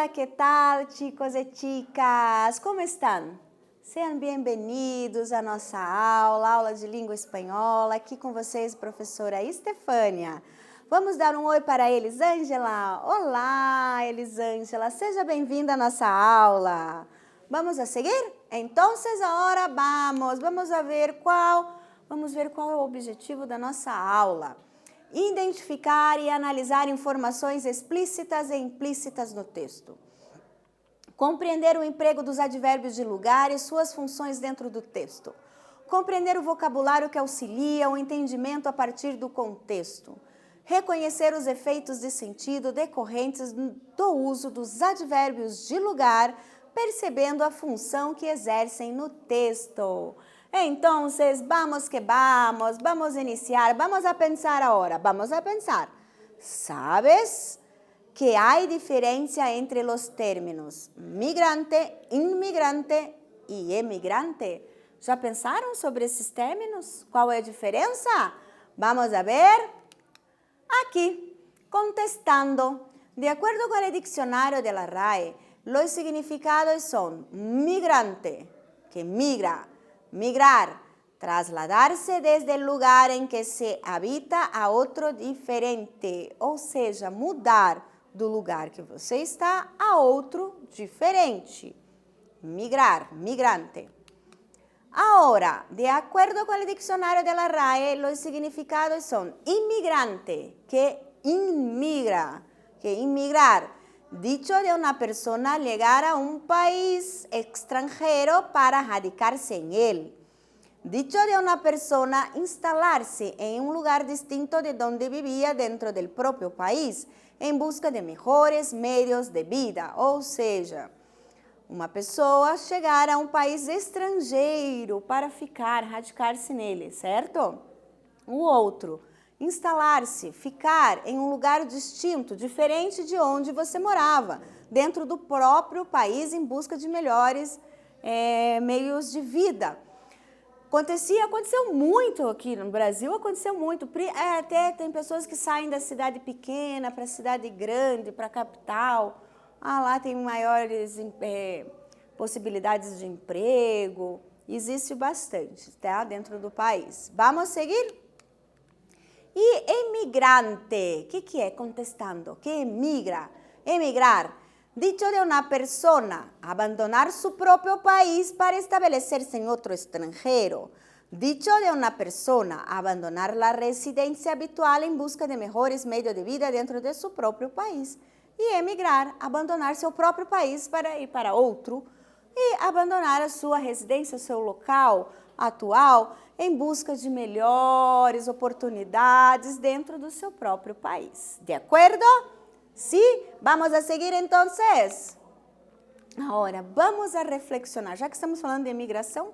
Hola, ¿qué tal, chicos e chicas? Como estão? Sejam bem-vindos à nossa aula de língua espanhola. Aqui com vocês, professora Estefânia. Vamos dar um oi para Elisângela. Olá, Elisângela. Seja bem-vinda à nossa aula. Vamos a seguir? Então, agora vamos ver qual é o objetivo da nossa aula. Identificar e analisar informações explícitas e implícitas no texto. Compreender o emprego dos advérbios de lugar e suas funções dentro do texto. Compreender o vocabulário que auxilia o entendimento a partir do contexto. Reconhecer os efeitos de sentido decorrentes do uso dos advérbios de lugar, percebendo a função que exercem no texto. Então, vamos iniciar, vamos a pensar agora, ¿Sabes que hay diferencia entre los términos migrante, inmigrante y emigrante? Já pensaram sobre esses términos? Qual é a diferença? Vamos a ver aqui, contestando. De acuerdo con el diccionario de la RAE, los significados son migrante, que migra, migrar, trasladarse desde el lugar en que se habita a outro diferente, ou seja, mudar do lugar que você está a outro diferente. Migrar, migrante. Ahora, de acuerdo con el diccionario de la RAE, los significados son inmigrante, que inmigra, que inmigrar. Dicho de una persona llegar a un país extranjero para radicarse en él. Dicho de una persona instalarse en un lugar distinto de donde vivía dentro del propio país, en busca de mejores medios de vida. Ou seja, uma pessoa chegar a um país estrangeiro para ficar, radicar-se nele, certo? O outro, instalar-se, ficar em um lugar distinto, diferente de onde você morava, dentro do próprio país em busca de melhores meios de vida. Aconteceu muito aqui no Brasil, aconteceu muito. Até tem pessoas que saem da cidade pequena para a cidade grande, para a capital. Lá tem maiores possibilidades de emprego. Existe bastante, tá? Dentro do país. Vamos seguir? E emigrante, o que é? Contestando. Que emigra? Emigrar. Dicho de una persona, abandonar su propio país para establecerse en otro extranjero. Dicho de una persona, abandonar la residencia habitual en busca de mejores medios de vida dentro de su propio país. E emigrar, abandonar seu próprio país para ir para outro e abandonar a sua residência, seu local atual, em busca de melhores oportunidades dentro do seu próprio país. De acordo? ¿Sí? Vamos a seguir entonces. Ahora, vamos a reflexionar, já que estamos falando de imigração.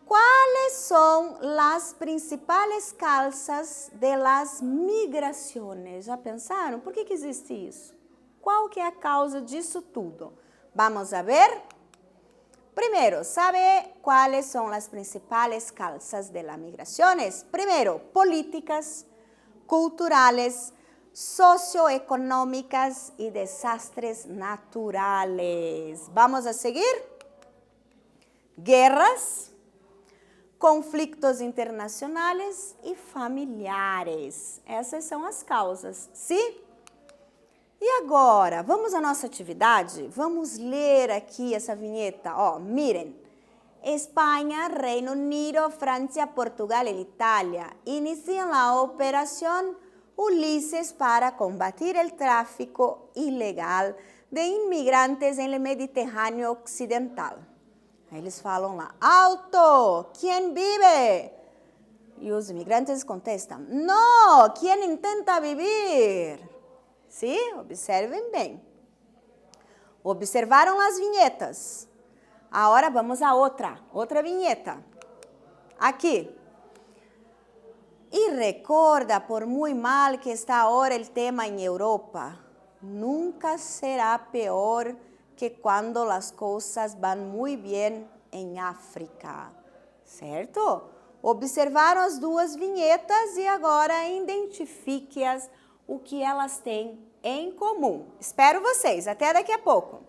¿Cuáles son las principales causas de las migraciones? Já pensaram? Por que existe isso? Qual que é a causa disso tudo? Vamos a ver. Primero, ¿sabe cuáles son las principales causas de las migraciones? Primero, políticas, culturales, socioeconómicas y desastres naturales. Vamos a seguir. Guerras, conflitos internacionais e familiares. Essas são as causas, sim? E agora, vamos à nossa atividade? Vamos ler aqui essa vinheta. Miren. Espanha, Reino Unido, Francia, Portugal e Itália iniciam a operação Ulises para combatir el tráfico ilegal de inmigrantes en el Mediterráneo Occidental. Aí eles falam lá, alto, quem vive? E os imigrantes contestam, não, quem intenta viver? Sim? Observem bem. Observaram as vinhetas. Agora vamos a outra vinheta. Aqui. Y recuerda, por muy mal que está ahora el tema en Europa, nunca será peor que cuando las cosas van muy bien en África, certo? Observaram as duas vinhetas e agora identifique-as o que elas têm em comum. Espero vocês, até daqui a pouco.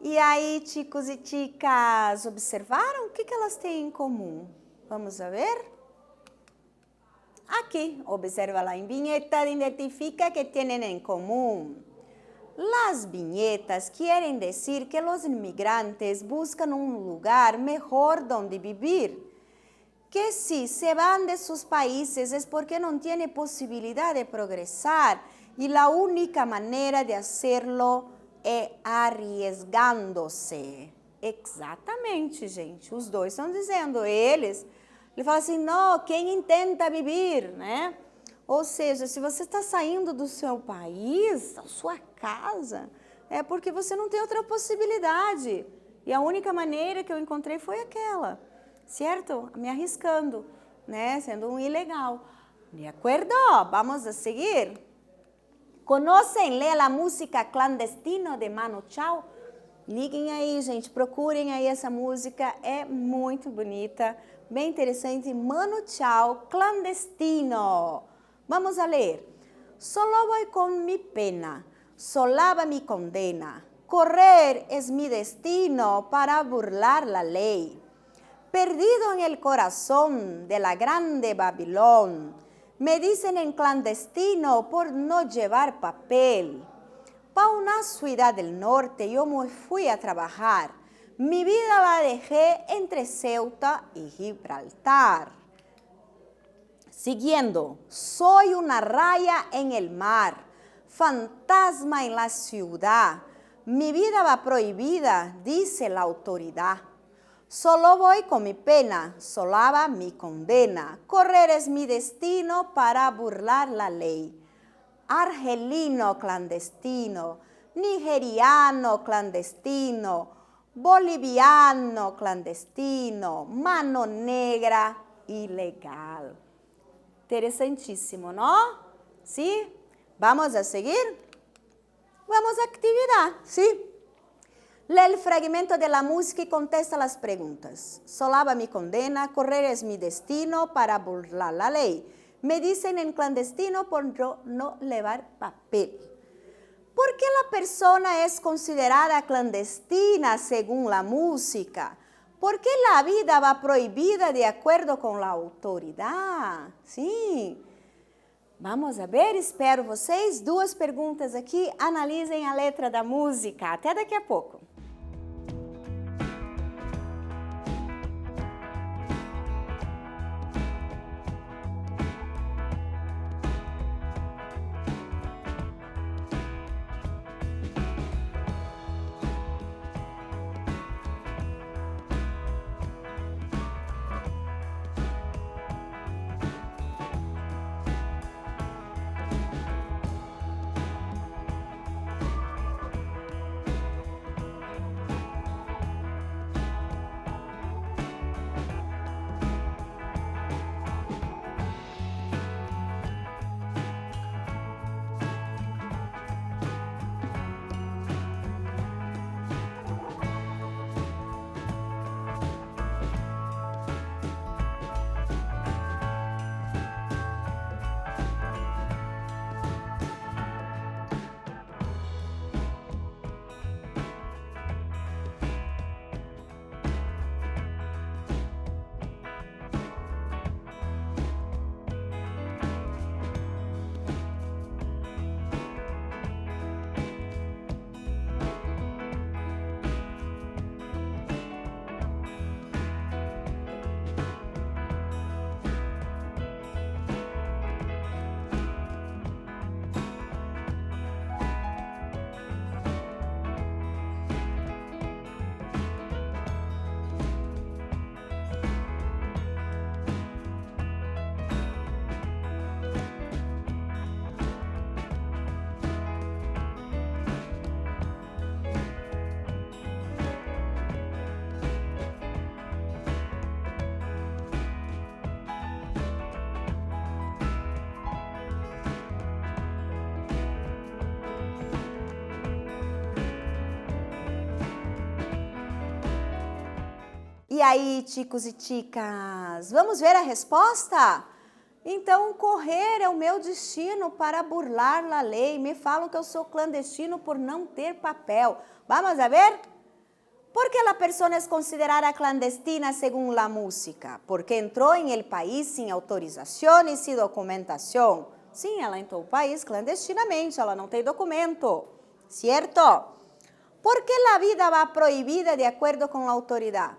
E aí, chicos e chicas, observaram o que elas têm em comum? Vamos a ver? Aquí, observa la viñeta, identifica que tienen en común. Las viñetas quieren decir que los inmigrantes buscan un lugar mejor donde vivir. Que si se van de sus países es porque no tienen posibilidad de progresar y la única manera de hacerlo é arriesgando-se. Exatamente, gente. Os dois estão dizendo, ele fala assim, não, quem intenta viver, né? Ou seja, se você está saindo do seu país, da sua casa, é porque você não tem outra possibilidade. E a única maneira que eu encontrei foi aquela, certo? Me arriscando, né? Sendo um ilegal. De acordo? Vamos a seguir. Conhecem a música Clandestino de Manu Chao? Liguem aí, gente, procurem aí essa música, é muito bonita, bem interessante. Manu Chao, Clandestino. Vamos a ler. Solo voy con mi pena, solaba mi condena. Correr es mi destino para burlar la ley. Perdido en el corazón de la grande Babilón, me dicen en clandestino por no llevar papel. Pa una ciudad del norte yo me fui a trabajar. Mi vida la dejé entre Ceuta y Gibraltar. Siguiendo, soy una raya en el mar, fantasma en la ciudad. Mi vida va prohibida, dice la autoridad. Solo voy con mi pena, solaba mi condena. Correr es mi destino para burlar la ley. Argelino clandestino, nigeriano clandestino, boliviano clandestino, mano negra ilegal. Interesantíssimo, não? ¿Sí? Vamos a seguir? Vamos a actividad, ¿sí? Lee el fragmento de la música y contesta las preguntas. Solaba mi condena, correr es mi destino para burlar la ley. Me dicen en clandestino por no llevar papel. ¿Por qué la persona es considerada clandestina según la música? ¿Por qué la vida va prohibida de acuerdo con la autoridad? Sim. Vamos a ver, espero vocês. Duas perguntas aqui, analisem a letra da música. Até daqui a pouco. E aí, chicos e chicas, vamos ver a resposta? Então, correr é o meu destino para burlar a lei. Me falam que eu sou clandestino por não ter papel. Vamos a ver? ¿Por qué la persona es considerada clandestina según la música? Porque entró en el país sin autorización y sin documentación. Sim, ela entrou no país clandestinamente, ela não tem documento, certo? ¿Por qué la vida va prohibida de acuerdo con la autoridad?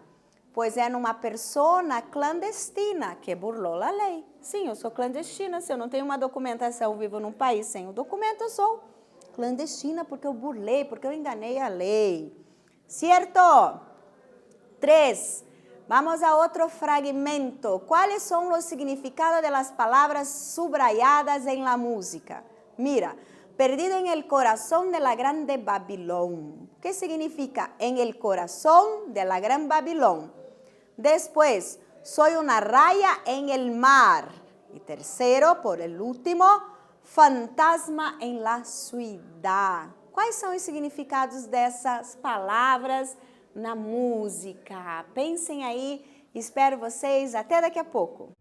Pois é uma persona clandestina que burlou a lei. Sim, eu sou clandestina, se eu não tenho uma documentação, vivo num país sem o documento, eu sou clandestina porque eu burlei, porque eu enganei a lei. Certo? 3. Vamos a otro fragmento. ¿Cuáles son los significados de las palabras subrayadas en la música? Mira, perdido en el corazón de la grande Babilón. ¿Qué significa? En el corazón de la gran Babilón. Después, soy una raya en el mar. Y tercero, por el último, fantasma en la ciudad. Quais são os significados dessas palavras na música? Pensem aí, espero vocês até daqui a pouco.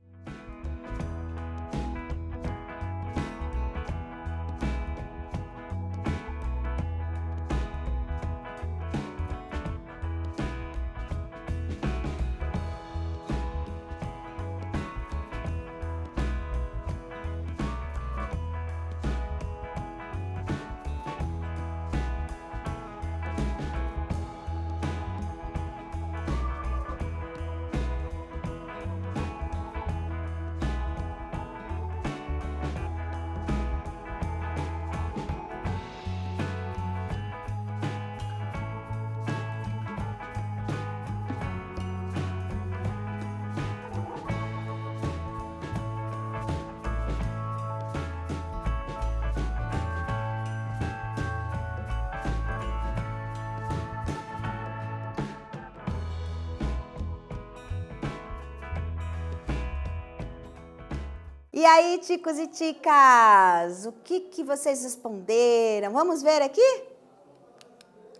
E aí, chicos e chicas, o que vocês responderam? Vamos ver aqui?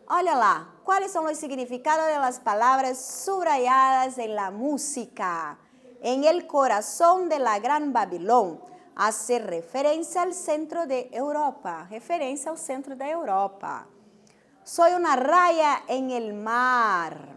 Olha lá, quais são os significados das palavras subrayadas em la música? En el corazón de la gran Babilón, hace referência ao centro de Europa, referência ao centro da Europa. Soy una raya en el mar,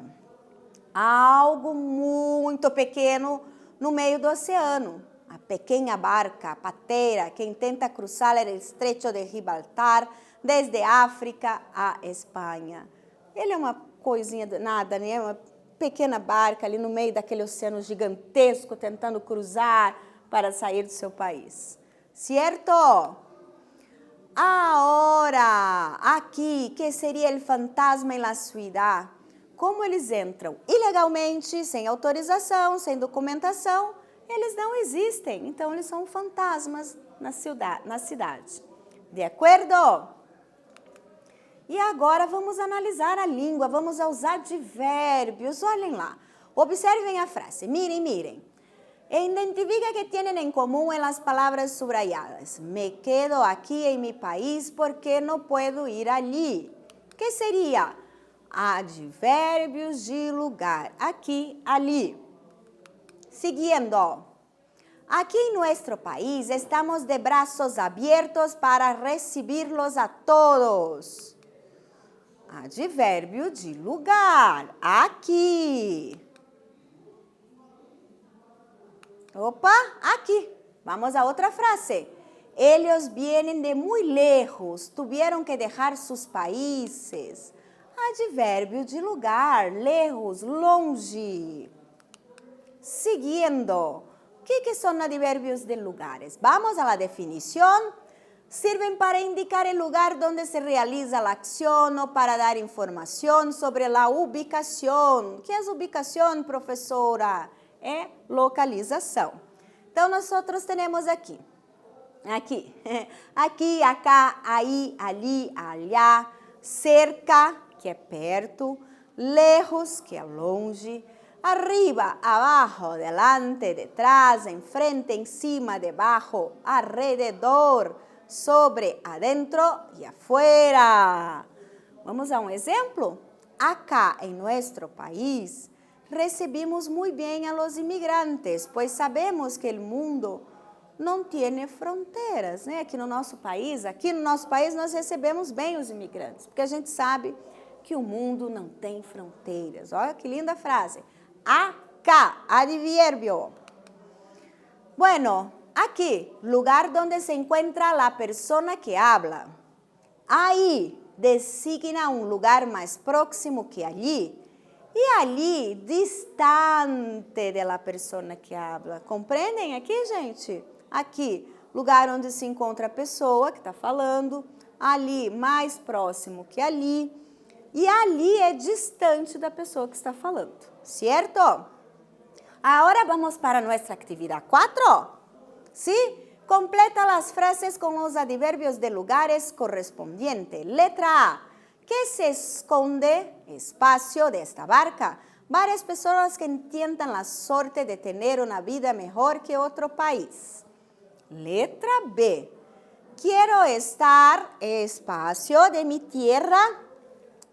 algo muito pequeno no meio do oceano. A pequena barca, a patera, que tenta cruzar o estrecho de Gibraltar desde África a Espanha. Ele é uma coisinha de nada, né? Uma pequena barca ali no meio daquele oceano gigantesco, tentando cruzar para sair do seu país. Certo? Agora, aqui, que seria o fantasma em la ciudad? Como eles entram ilegalmente, sem autorização, sem documentação, eles não existem, então eles são fantasmas na cidade. De acordo? E agora vamos analisar a língua, vamos aos advérbios. Olhem lá, observem a frase, mirem. Identifica que tienen en común en las palabras subrayadas. Me quedo aquí en mi país porque no puedo ir allí. ¿Qué sería? Advérbios de lugar. Aquí, allí. Siguiendo. Aquí en nuestro país estamos de brazos abiertos para recibirlos a todos. Advérbio de lugar. Aqui. Opa, aqui. Vamos a outra frase. Ellos vienen de muy lejos, tuvieron que dejar sus países. Advérbio de lugar, lejos, longe. Siguiendo. ¿Qué son advérbios de lugares? Vamos a la definición. Sirven para indicar el lugar donde se realiza la acción o para dar información sobre la ubicación. ¿Qué es ubicación, profesora? É localização. Então, nós temos aqui, acá, aí, ali, allá, cerca, que é perto, lejos, que é longe, arriba, abajo, delante, detrás, enfrente, encima, debajo, alrededor, sobre, adentro e afuera. Vamos a um exemplo? Acá, em nosso país, recibimos muy bien a los inmigrantes, pues sabemos que el mundo não tem fronteiras, né? Aqui no nosso país nós recebemos bem os imigrantes, porque a gente sabe que o mundo não tem fronteiras. Olha que linda frase. Acá, advérbio. Bueno, aquí, lugar donde se encuentra la persona que habla. Ahí designa un lugar más próximo que allí. E ali, distante de la persona que habla. Compreendem aqui, gente? Aqui, lugar onde se encontra a pessoa que está falando. Ali, mais próximo que ali. E ali é distante da pessoa que está falando, certo? Agora vamos para nossa atividade 4. ¿Sí? Completa las frases con los adverbios de lugares correspondientes. Letra A. ¿Qué se esconde espacio de esta barca? Varias personas que tientan la suerte de tener una vida mejor que otro país. Letra B. Quiero estar espacio de mi tierra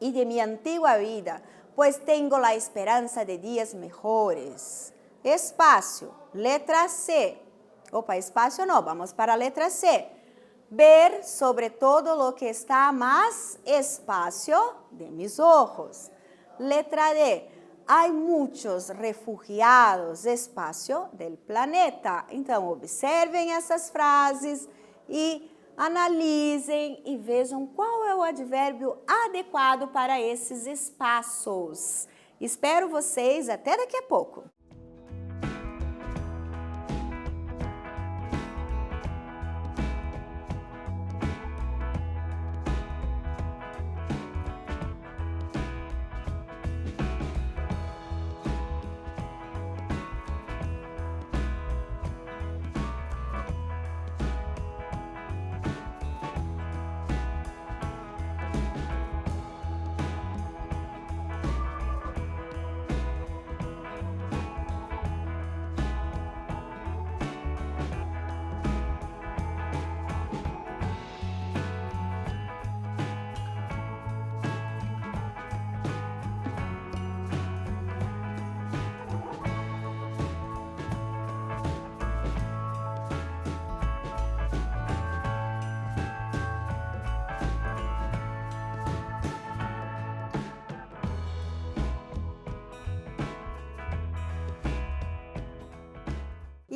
y de mi antigua vida, pues tengo la esperanza de días mejores. Espacio. Letra C. Opa, espacio no, vamos para a letra C. Ver sobre todo lo que está más espacio de mis ojos. Letra D. Hay muchos refugiados espacio del planeta. Então, observem essas frases e analisem e vejam qual é o advérbio adequado para esses espaços. Espero vocês até daqui a pouco.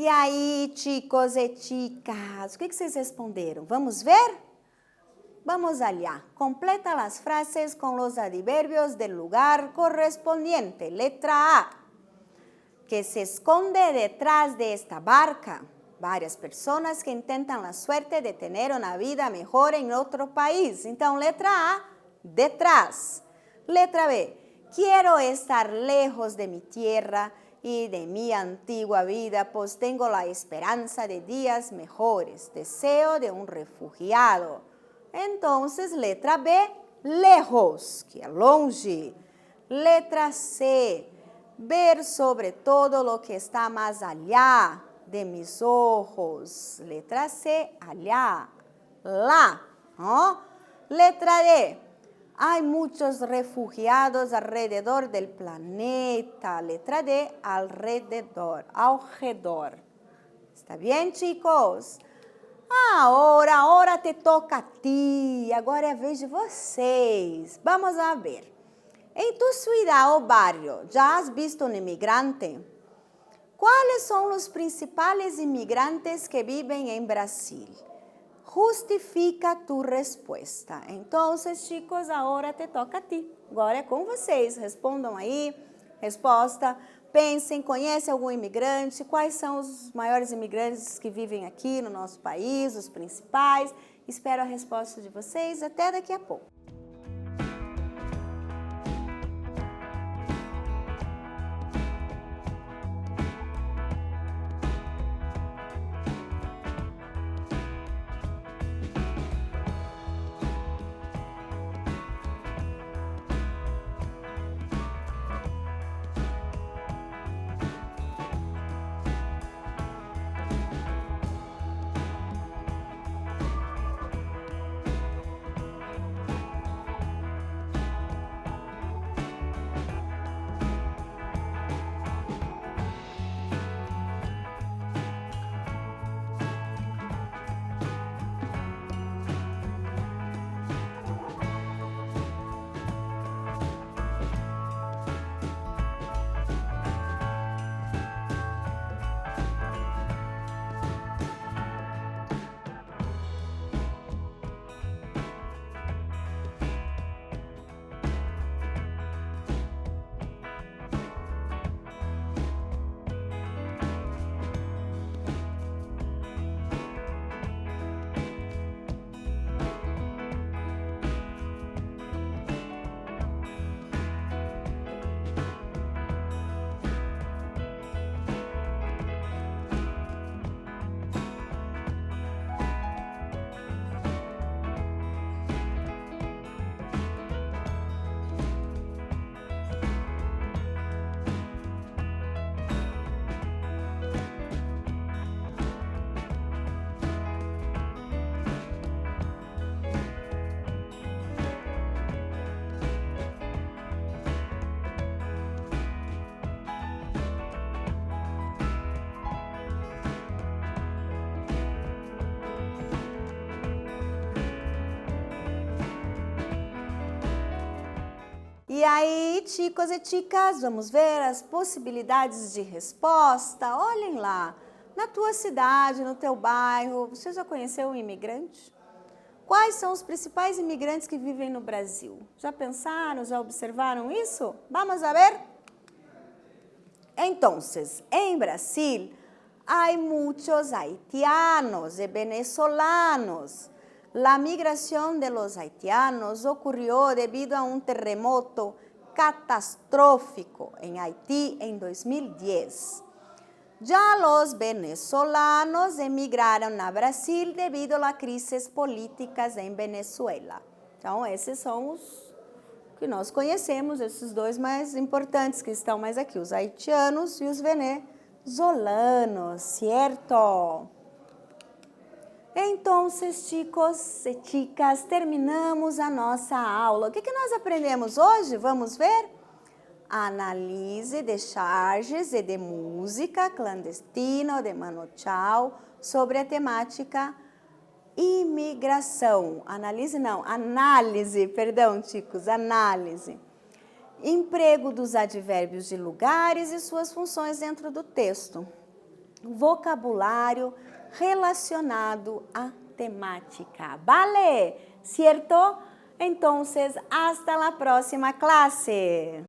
E aí, chicos e chicas, o que vocês responderam? Vamos ver? Vamos allá. Completa las frases con los adverbios del lugar correspondiente. Letra A. Que se esconde detrás de esta barca. Varias personas que intentan la suerte de tener una vida mejor en otro país. Então, letra A, detrás. Letra B. Quiero estar lejos de mi tierra y de mi antigua vida, pues tengo la esperanza de días mejores, deseo de un refugiado. Entonces, letra B, lejos, que é longe. Letra C, ver sobre todo lo que está más allá de mis ojos. Letra C, allá, lá. ¿No? Letra D, hay muchos refugiados alrededor del planeta. Letra D, alrededor, ao redor. ¿Está bien, chicos? Ahora te toca a ti. Agora é a vez de vocês. Vamos a ver. Em tu ciudad o barrio, ¿ya has visto un inmigrante? ¿Cuáles son los principales inmigrantes que viven en Brasil? Justifica tu resposta. Então, chicos, agora te toca a ti. Agora é com vocês. Respondam aí. Resposta. Pensem, conhecem algum imigrante? Quais são os maiores imigrantes que vivem aqui no nosso país, os principais? Espero a resposta de vocês. Até daqui a pouco. E aí, chicos e chicas, vamos ver as possibilidades de resposta. Olhem lá, na tua cidade, no teu bairro, você já conheceu um imigrante? Quais são os principais imigrantes que vivem no Brasil? Já pensaram, já observaram isso? Vamos a ver? Entonces, en Brasil hay muchos haitianos y venezolanos. La migración de los haitianos ocurrió debido a un terremoto catastrófico en Haití en 2010. Ya los venezolanos emigraram a Brasil devido a crises políticas em Venezuela. Então, esses são os que nós conhecemos, esses dois mais importantes que estão mais aqui, os haitianos e os venezolanos, certo? Então, chicos e chicas, terminamos a nossa aula. O que nós aprendemos hoje? Vamos ver? Analise de charges e de música clandestina de Mano Chao sobre a temática imigração. Análise, perdão, chicos, análise. Emprego dos advérbios de lugares e suas funções dentro do texto. Vocabulário relacionado à temática. Vale? Certo? Entonces, hasta la próxima clase.